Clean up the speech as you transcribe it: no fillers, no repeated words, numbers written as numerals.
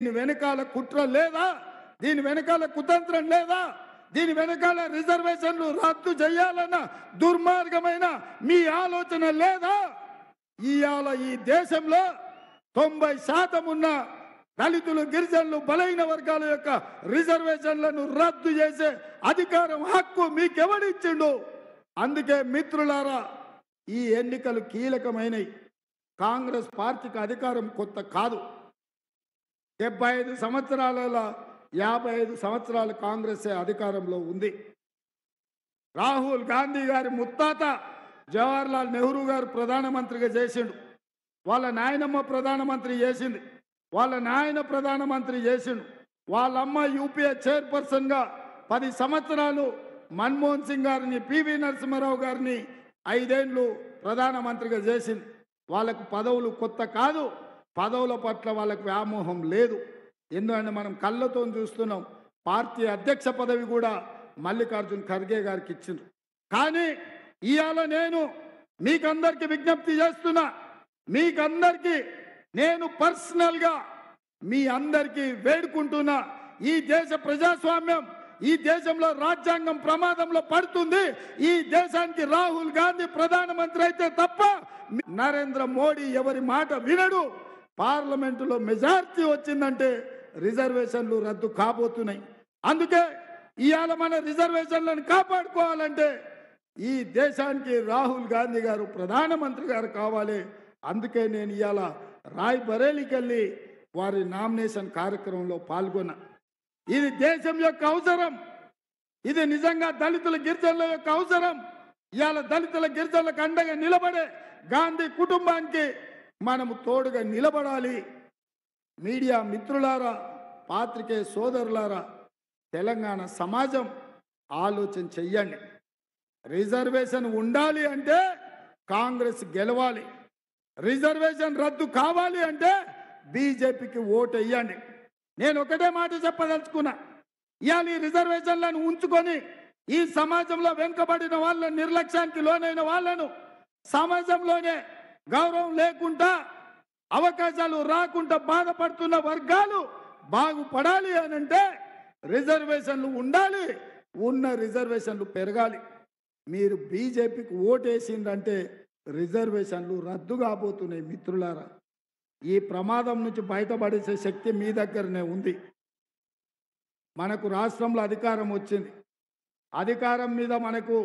దీని వెనకాల కుట్ర లేదా? దీని వెనకాల కుతంత్రం లేదా? దీని వెనకాల రిజర్వేషన్లు రద్దు చేయాలన్న దుర్మార్గమైన మీ ఆలోచన లేదా? ఇవాళ ఈ దేశంలో 90% ఉన్న దళితులు, గిరిజనులు, బలైన వర్గాల యొక్క రిజర్వేషన్లను రద్దు చేసే అధికారం, హక్కు మీకెవడిచ్చిండు? అందుకే మిత్రులారా, ఈ ఎన్నికలు కీలకమైనవి. కాంగ్రెస్ పార్టీకి అధికారం కొత్త కాదు. 75 సంవత్సరాలలో 55 సంవత్సరాలు కాంగ్రెస్ అధికారంలో ఉంది. రాహుల్ గాంధీ గారి ముత్తాత జవహర్లాల్ నెహ్రూ గారు ప్రధానమంత్రిగా చేసిండు. వాళ్ళ నాయనమ్మ ప్రధానమంత్రి చేసింది. వాళ్ళ నాయన ప్రధానమంత్రి చేసిండు. వాళ్ళమ్మ యూపీఏ చైర్పర్సన్గా 10 సంవత్సరాలు మన్మోహన్ సింగ్ గారిని, పివి నరసింహారావు గారిని 5 ఏళ్ళు ప్రధానమంత్రిగా చేసింది. వాళ్ళకు పదవులు కొత్త కాదు. పదవుల పట్ల వాళ్ళకు వ్యామోహం లేదు. ఎందుకంటే మనం కళ్ళతో చూస్తున్నాం. పార్టీ అధ్యక్ష పదవి కూడా మల్లికార్జున్ ఖర్గే గారికి ఇచ్చిండ్రు. కానీ ఇవాళ నేను మీకందరికీ విజ్ఞప్తి చేస్తున్నా, మీకందరికీ నేను పర్సనల్గా మీ అందరికీ వేడుకుంటున్నా, ఈ దేశ ప్రజాస్వామ్యం, ఈ దేశంలో రాజ్యాంగం ప్రమాదంలో పడుతుంది. ఈ దేశానికి రాహుల్ గాంధీ ప్రధానమంత్రి అయితే తప్ప నరేంద్ర మోడీ ఎవరి మాట వినడు. పార్లమెంటులో మెజార్టీ వచ్చిందంటే రిజర్వేషన్లు రద్దు కాబోతున్నాయి. అందుకే ఇవాళ మన రిజర్వేషన్లను కాపాడుకోవాలంటే ఈ దేశానికి రాహుల్ గాంధీ గారు ప్రధానమంత్రి గారు కావాలి. అందుకే నేను ఇవాళ రాయ్ బరేలీకి వెళ్ళి వారి నామినేషన్ కార్యక్రమంలో పాల్గొన్నా. ఇది దేశం యొక్క అవసరం. ఇది నిజంగా దళితుల, గిరిజనుల యొక్క అవసరం. ఇవాళ దళితుల, గిరిజనులకు అండగా నిలబడే గాంధీ కుటుంబానికి మనము తోడుగా నిలబడాలి. మీడియా మిత్రులారా, పాత్రికేయ సోదరులారా, తెలంగాణ సమాజం ఆలోచన చెయ్యండి. రిజర్వేషన్ ఉండాలి అంటే కాంగ్రెస్ గెలవాలి. రిజర్వేషన్ రద్దు కావాలి అంటే బీజేపీకి ఓటు వేయండి. నేను ఒకటే మాట చెప్పదలుచుకున్నా, ఇవాళ ఈ రిజర్వేషన్లను ఉంచుకొని ఈ సమాజంలో వెనుకబడిన వాళ్ళ నిర్లక్ష్యానికి లోనైన వాళ్ళను, సమాజంలోనే గౌరవం లేకుండా, అవకాశాలు రాకుండా బాధపడుతున్న వర్గాలు బాగుపడాలి అని అంటే రిజర్వేషన్లు ఉండాలి. ఉన్న రిజర్వేషన్లు పెరగాలి. మీరు బీజేపీకి ఓటేసిందంటే రిజర్వేషన్లు రద్దు కాబోతున్నాయి. మిత్రులారా, ఈ ప్రమాదం నుంచి బయటపడేసే శక్తి మీ దగ్గరనే ఉంది. మనకు రాష్ట్రంలో అధికారం వచ్చింది. అధికారం మీద మనకు